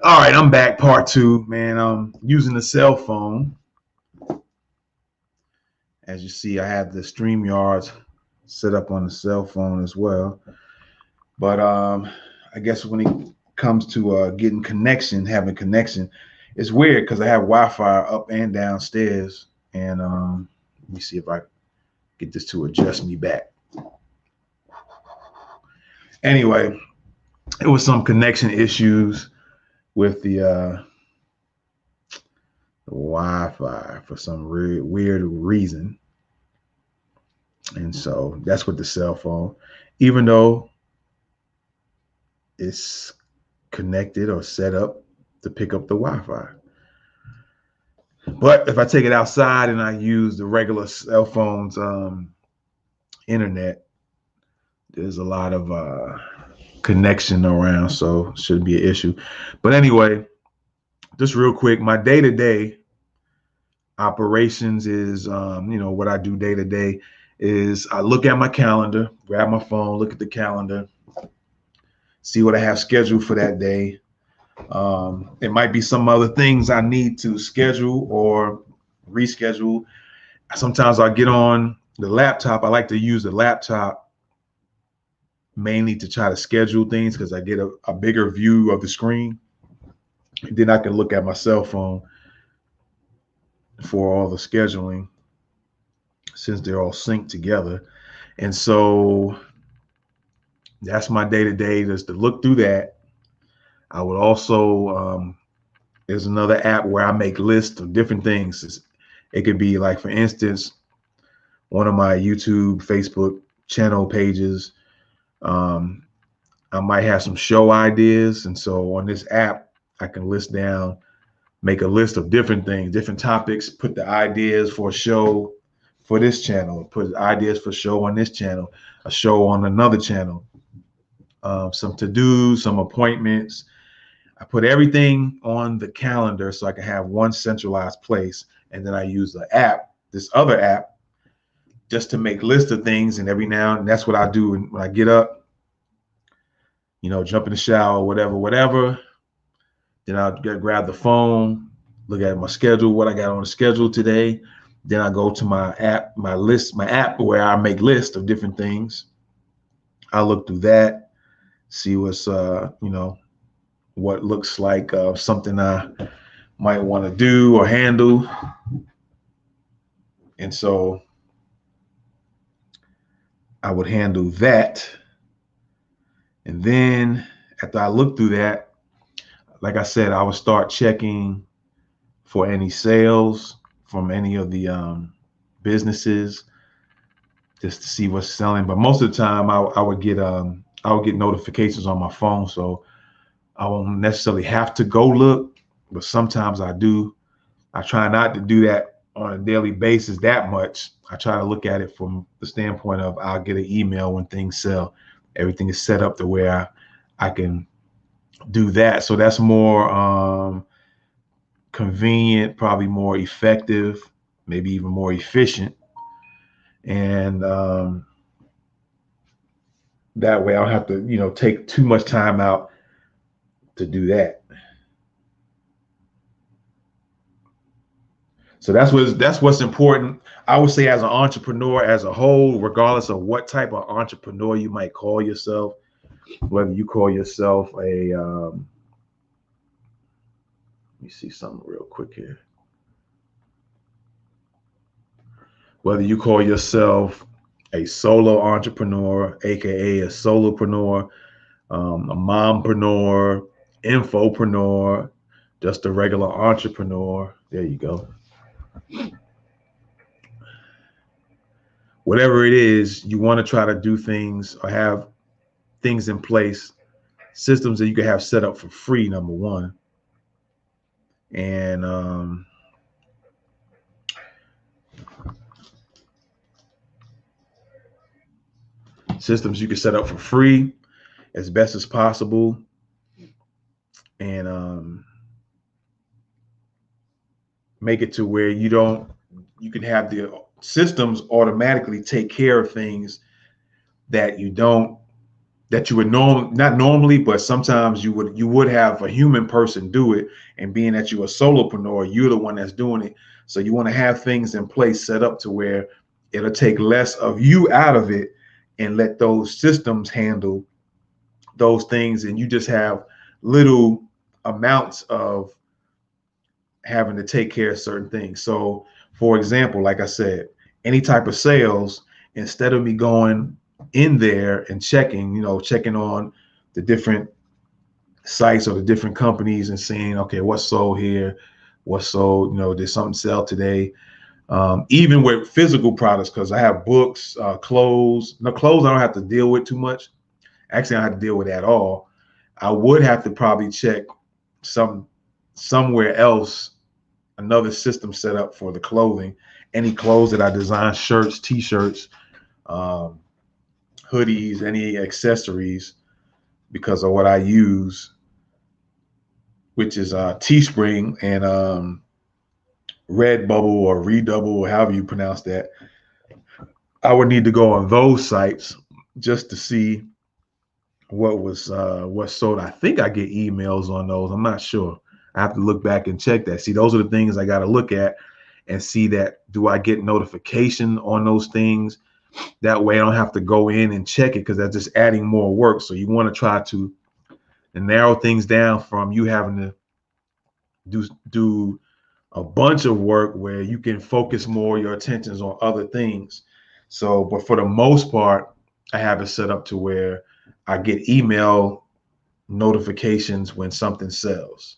All right, I'm back. Part two, man. I'm using the cell phone. As you see, I have the StreamYards set up on the cell phone as well. But I guess when it comes to having connection, it's weird because I have Wi-Fi up and downstairs. And let me see if I get this to adjust me back. Anyway, it was some connection issues with the Wi-Fi for some weird reason. And so that's with the cell phone. Even though it's connected or set up to pick up the Wi-Fi. But if I take it outside and I use the regular cell phone's internet, there's a lot of connection around, so it shouldn't be an issue. But anyway, just real quick, my day-to-day operations is, what I do day-to-day is I look at my calendar, grab my phone, look at the calendar, see what I have scheduled for that day. It might be some other things I need to schedule or reschedule. Sometimes I get on the laptop. I like to use the laptop mainly to try to schedule things because I get a bigger view of the screen. And then I can look at my cell phone for all the scheduling since they're all synced together. And so that's my day-to-day, just to look through that. I would also, there's another app where I make lists of different things. It could be like, for instance, one of my YouTube, Facebook channel pages. I might have some show ideas. And so on this app, I can make a list of different things, different topics, put the ideas for a show for this channel, put ideas for a show on this channel, a show on another channel, some to-dos, some appointments. I put everything on the calendar so I can have one centralized place. And then I use the app, this other app, just to make lists of things. And every now and that's what I do when I get up, jump in the shower, whatever. Then I'll grab the phone, look at my schedule, what I got on the schedule today. Then I go to my app, my app where I make lists of different things. I look through that, see what's, what looks like something I might want to do or handle. And so I would handle that. And then after I look through that, like I said, I would start checking for any sales from any of the businesses just to see what's selling. But most of the time I would get notifications on my phone. So I won't necessarily have to go look, but sometimes I do. I try not to do that on a daily basis that much. I try to look at it from the standpoint of I'll get an email when things sell. Everything is set up to where I can do that. So that's more convenient, probably more effective, maybe even more efficient. And that way I don't have to, take too much time out to do that. So that's what's important. I would say as an entrepreneur as a whole, regardless of what type of entrepreneur you might call yourself, whether you call yourself a, let me see something real quick here. Whether you call yourself a solo entrepreneur, aka a solopreneur, a mompreneur, infopreneur, just a regular entrepreneur. There you go. Whatever it is, you want to try to do things or have things in place, systems that you can have set up for free, number one. And systems you can set up for free as best as possible. And make it to where you can have the systems automatically take care of things that that you would not normally, but sometimes you would have a human person do it. And being that you're a solopreneur, you're the one that's doing it. So you want to have things in place set up to where it'll take less of you out of it and let those systems handle those things. And you just have little amounts of having to take care of certain things. So for example, like I said, any type of sales, instead of me going in there and checking on the different sites or the different companies and seeing, okay, what's sold here, what's sold, did something sell today? Even with physical products, because I have books, clothes. No, clothes I don't have to deal with too much. Actually, I don't have to deal with it at all. I would have to probably check somewhere else, another system set up for the clothing. Any clothes that I design, shirts, t-shirts, hoodies, any accessories, because of what I use, which is Teespring and Redbubble or Redouble, or however you pronounce that. I would need to go on those sites just to see what's sold. I think I get emails on those. I'm not sure. I have to look back and check that. See, those are the things I got to look at and see that, do I get notification on those things? That way I don't have to go in and check it, because that's just adding more work. So you want to try to narrow things down from you having to do a bunch of work where you can focus more your attentions on other things. So, but for the most part, I have it set up to where I get email notifications when something sells.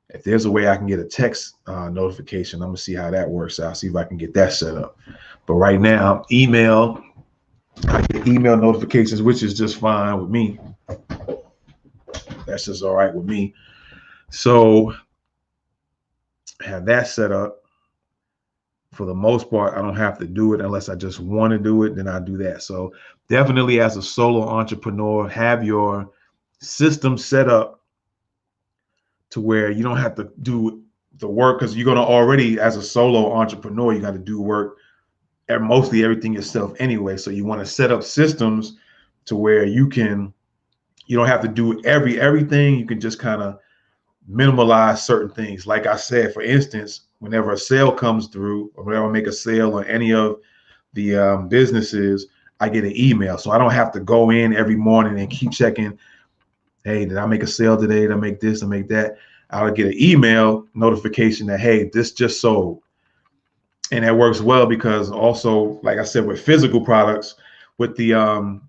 If there's a way I can get a text notification, I'm gonna see how that works out, see if I can get that set up. But right now, I get email notifications, which is just fine with me. That's just all right with me. So have that set up. For the most part, I don't have to do it unless I just want to do it, then I do that. So definitely, as a solo entrepreneur, have your system set up to where you don't have to do the work, because you're going to already, as a solo entrepreneur, you got to do work and mostly everything yourself anyway. So you want to set up systems to where you don't have to do everything. You can just kind of minimalize certain things. Like I said, for instance, whenever a sale comes through, or whenever I make a sale on any of the businesses, I get an email. So I don't have to go in every morning and keep checking, hey, did I make a sale today? Did I make this? Did I make that? I'll get an email notification that, hey, this just sold. And that works well, because also, like I said, with physical products, with the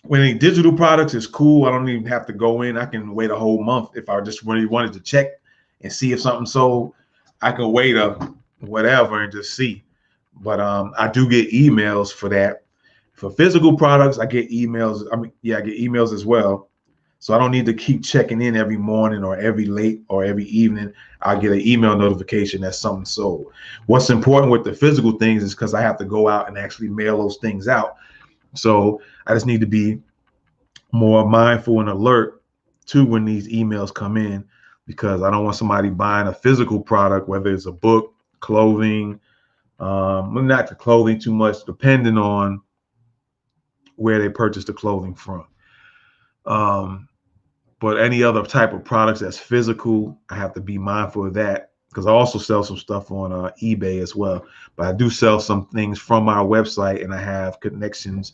when any digital products is cool, I don't even have to go in. I can wait a whole month if I just really wanted to check and see if something sold. I can wait a whatever and just see. But I do get emails for that. For physical products, I get emails. I get emails as well. So I don't need to keep checking in every morning or every late or every evening. I get an email notification that something sold. What's important with the physical things is because I have to go out and actually mail those things out. So I just need to be more mindful and alert to when these emails come in, because I don't want somebody buying a physical product, whether it's a book, clothing, not the clothing too much, depending on where they purchased the clothing from. But any other type of products that's physical, I have to be mindful of that, because I also sell some stuff on eBay as well. But I do sell some things from our website, and I have connections,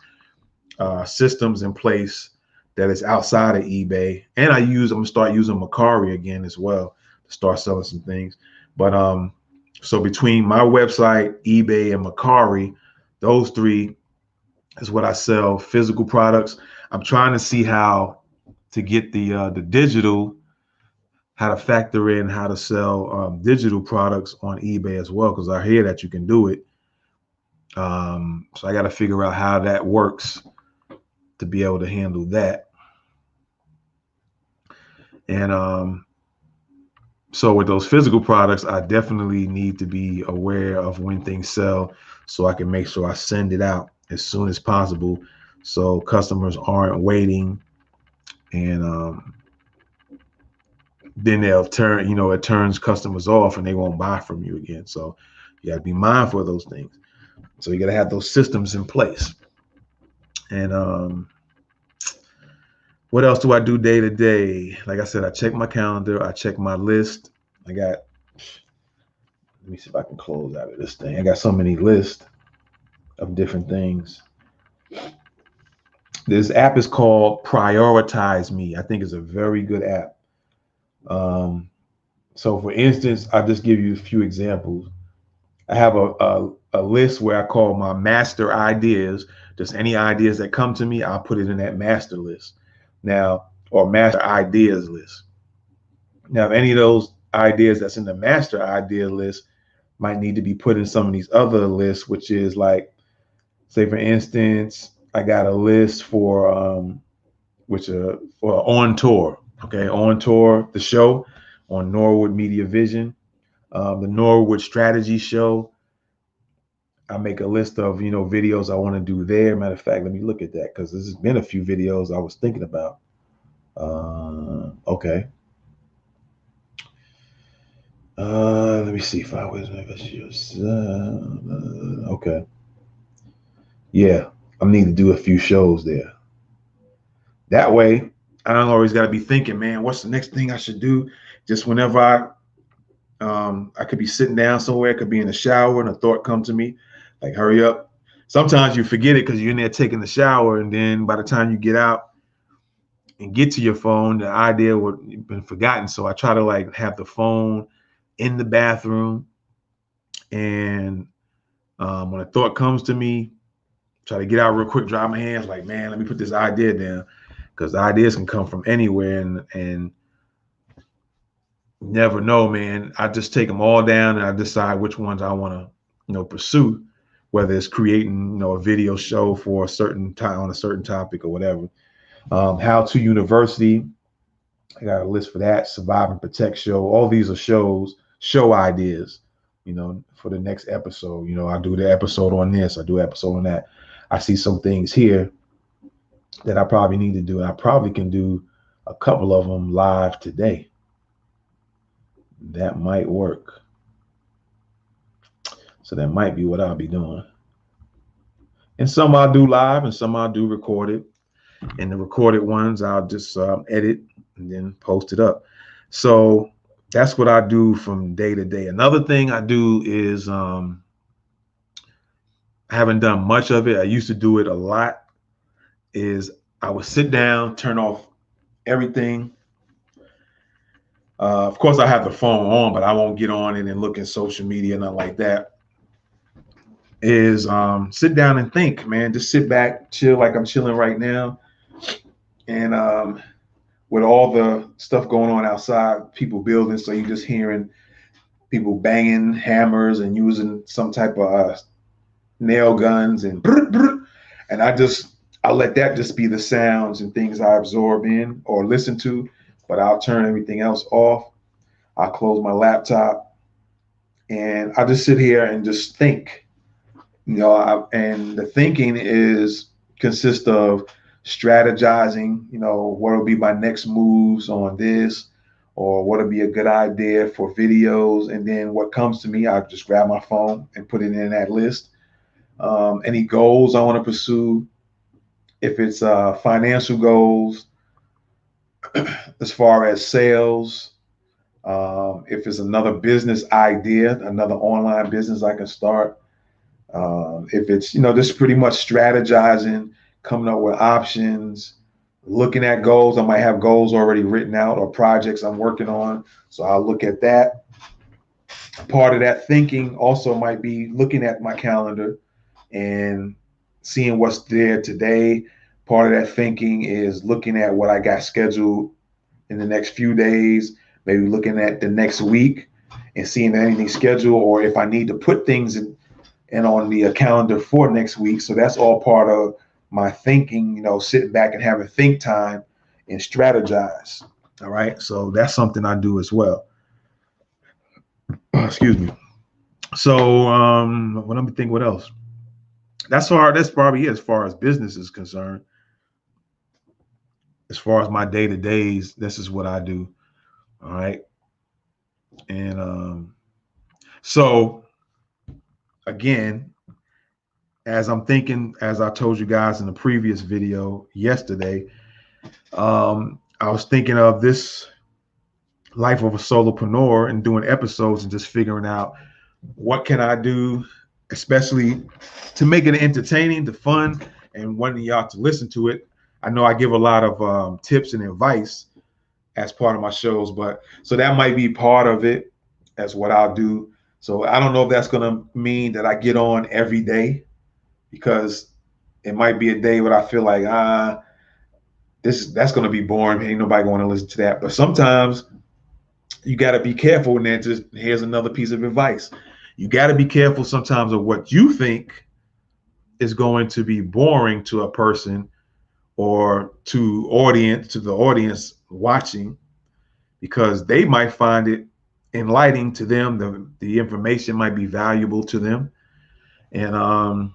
systems in place that is outside of eBay. And I'm gonna start using Mercari again as well to start selling some things. But so between my website, eBay, and Mercari, those three is what I sell physical products. I'm trying to see how to get the digital, how to factor in how to sell digital products on eBay as well, because I hear that you can do it. So I got to figure out how that works to be able to handle that. And so with those physical products, I definitely need to be aware of when things sell, so I can make sure I send it out as soon as possible, so customers aren't waiting, and then they'll turn, it turns customers off and they won't buy from you again. So you got to be mindful of those things. So you got to have those systems in place. And What else do I do day to day? Like I said, I check my calendar. I check my list. Let me see if I can close out of this thing. I got so many lists of different things. This app is called Prioritize Me. I think it's a very good app. So for instance, I'll just give you a few examples. I have a list where I call my master ideas. Just any ideas that come to me, I'll put it in that master list. Now, or master ideas list. Now, if any of those ideas that's in the master idea list might need to be put in some of these other lists, which is like, say for instance, I got a list for for On Tour. Okay, On Tour, the show on Norwood Media Vision, the Norwood Strategy Show. I make a list of videos I want to do there. Matter of fact, let me look at that because there's been a few videos I was thinking about. Okay. Let me see if I was okay. Yeah, I need to do a few shows there. That way, I don't always got to be thinking, man, what's the next thing I should do? Just whenever I could be sitting down somewhere, I could be in the shower, and a thought come to me, like, hurry up. Sometimes you forget it because you're in there taking the shower, and then by the time you get out and get to your phone, the idea would have been forgotten. So I try to like have the phone in the bathroom, and when a thought comes to me, try to get out real quick, dry my hands, like, man, let me put this idea down, because ideas can come from anywhere, and never know, man. I just take them all down and I decide which ones I want to, pursue, whether it's creating, a video show for a certain time on a certain topic or whatever. How to University, I got a list for that. Survive and Protect show. All these are show ideas, for the next episode. I do the episode on this, I do an episode on that. I see some things here that I probably need to do, and I probably can do a couple of them live today. That might work. So that might be what I'll be doing. And some I'll do live and some I'll do recorded. And the recorded ones I'll just edit and then post it up. So that's what I do from day to day. Another thing I do is I haven't done much of it. I used to do it a lot. Is I would sit down, turn off everything. Of course, I have the phone on, but I won't get on it and look at social media, nothing like that. Is sit down and think, man. Just sit back, chill like I'm chilling right now. And with all the stuff going on outside, people building, so you're just hearing people banging hammers and using some type of nail guns and I let that just be the sounds and things I absorb in or listen to, but I'll turn everything else off. I'll close my laptop and I just sit here and just think. And the thinking consists of strategizing, what will be my next moves on this, or what would be a good idea for videos. And then what comes to me, I just grab my phone and put it in that list. Any goals I want to pursue, if it's financial goals, as far as sales, if it's another business idea, another online business I can start. If it's, just pretty much strategizing, coming up with options, looking at goals. I might have goals already written out or projects I'm working on. So I'll look at that. Part of that thinking also might be looking at my calendar and seeing what's there today. Part of that thinking is looking at what I got scheduled in the next few days, maybe looking at the next week and seeing anything scheduled, or if I need to put things in and on the calendar for next week. So that's all part of my thinking, sitting back and having think time and strategize. All right. So that's something I do as well. Excuse me. So what I'm thinking, what else? That's probably it as far as business is concerned. As far as my day-to-days, this is what I do. All right. And so again, as I'm thinking, as I told you guys in the previous video yesterday, I was thinking of this life of a solopreneur and doing episodes and just figuring out what can I do, especially to make it entertaining, to fun, and wanting y'all to listen to it. I know I give a lot of tips and advice as part of my shows, but so that might be part of it as what I'll do. So I don't know if that's going to mean that I get on every day, because it might be a day where I feel like, that's going to be boring. Ain't nobody going to listen to that. But sometimes you got to be careful. And then just here's another piece of advice. You got to be careful sometimes of what you think is going to be boring to a person or to the audience watching, because they might find it enlightening to them. The information might be valuable to them. And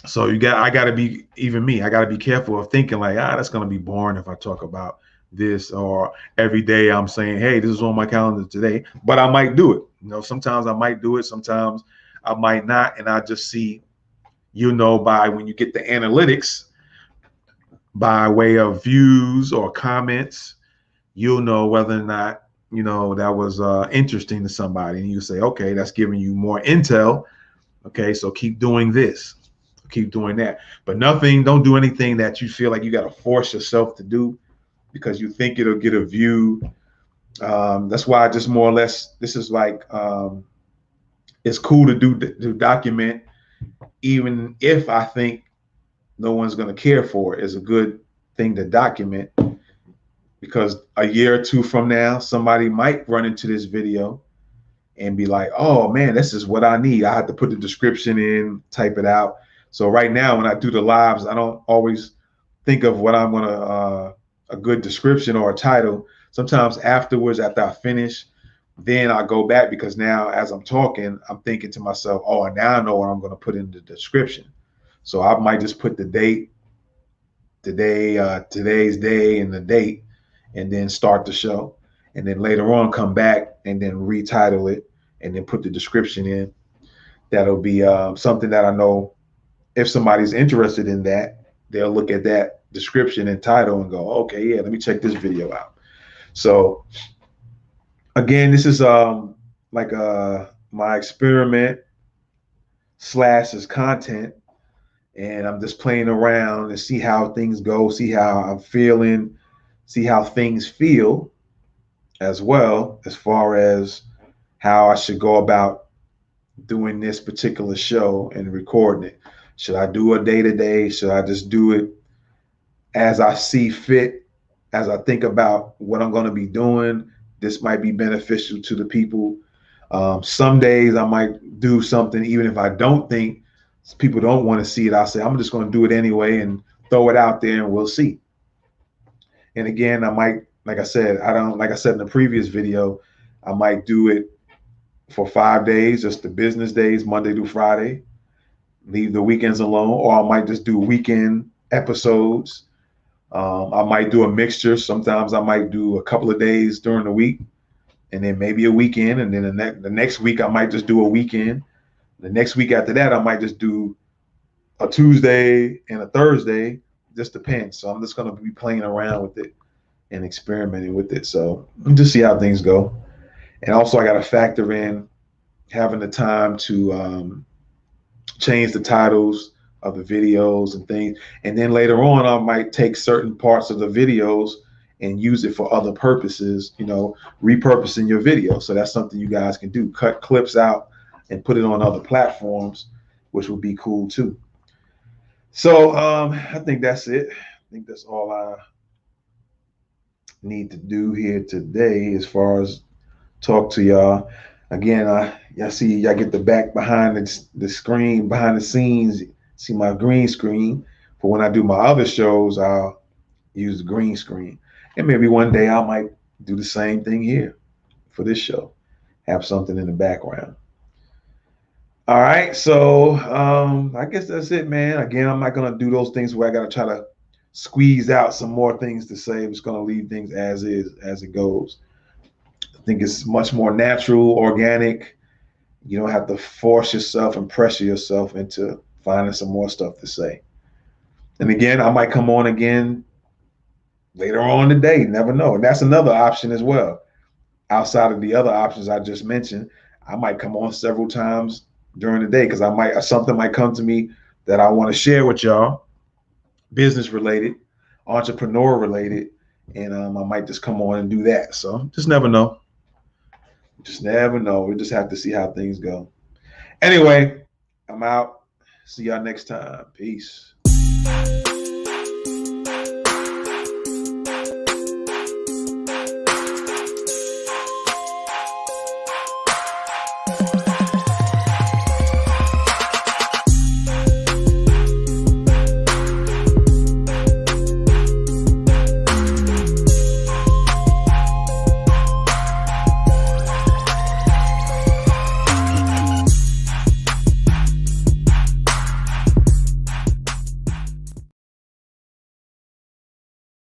so I got to be, even me, I got to be careful of thinking like, that's going to be boring if I talk about this, or every day I'm saying, hey, this is on my calendar today, but I might do it. Sometimes I might do it, sometimes I might not. And I just see, by when you get the analytics by way of views or comments, you'll know whether or not, that was interesting to somebody. And you say, okay, that's giving you more intel. Okay, so keep doing this, keep doing that. But don't do anything that you feel like you got to force yourself to do because you think it'll get a view. That's why I just more or less, this is like, it's cool to document, even if I think no one's going to care for it. It's a good thing to document, because a year or two from now, somebody might run into this video and be like, oh man, this is what I need. I have to put the description in, type it out. So right now, when I do the lives, I don't always think of what I'm gonna, a good description or a title. Sometimes afterwards, after I finish, then I go back, because now as I'm talking, I'm thinking to myself, oh, now I know what I'm gonna put in the description. So I might just put the date, today's day and the date, and then start the show. And then later on come back and then retitle it and then put the description in. That'll be something that I know if somebody's interested in that, they'll look at that description and title and go, okay, yeah, let me check this video out. So again, this is like my experiment / is content. And I'm just playing around and see how things go, see how I'm feeling, see how things feel, as well as far as how I should go about doing this particular show and recording it. Should I do a day-to-day? Should I just do it as I see fit, as I think about what I'm going to be doing? This might be beneficial to the people. Some days I might do something, even if I don't think people don't want to see it. I'll say, I'm just going to do it anyway and throw it out there and we'll see. And again, I might, like I said in the previous video, I might do it for 5 days, just the business days, Monday through Friday, leave the weekends alone, or I might just do weekend episodes. I might do a mixture. Sometimes I might do a couple of days during the week and then maybe a weekend. And then the next week, I might just do a weekend. The next week after that, I might just do a Tuesday and a Thursday. Just depends. So I'm just going to be playing around with it and experimenting with it. So just see how things go. And also I got to factor in having the time to change the titles of the videos and things. And then later on, I might take certain parts of the videos and use it for other purposes, repurposing your video. So that's something you guys can do. Cut clips out and put it on other platforms, which would be cool too. So I think that's it. I think that's all I need to do here today as far as talk to y'all. Again, y'all see, y'all get the back behind the screen, behind the scenes, see my green screen. For when I do my other shows, I'll use the green screen. And maybe one day I might do the same thing here for this show, have something in the background. All right, so I guess that's it, man. Again, I'm not gonna do those things where I gotta try to squeeze out some more things to say. I'm just gonna leave things as is, as it goes. I think it's much more natural, organic. You don't have to force yourself and pressure yourself into finding some more stuff to say. And again, I might come on again later on today, never know. And that's another option as well. Outside of the other options I just mentioned, I might come on several times during the day because something might come to me that I want to share with y'all, business related, entrepreneur related, and I might just come on and do that. So just never know. Just never know. We just have to see how things go. Anyway, I'm out. See y'all next time. Peace.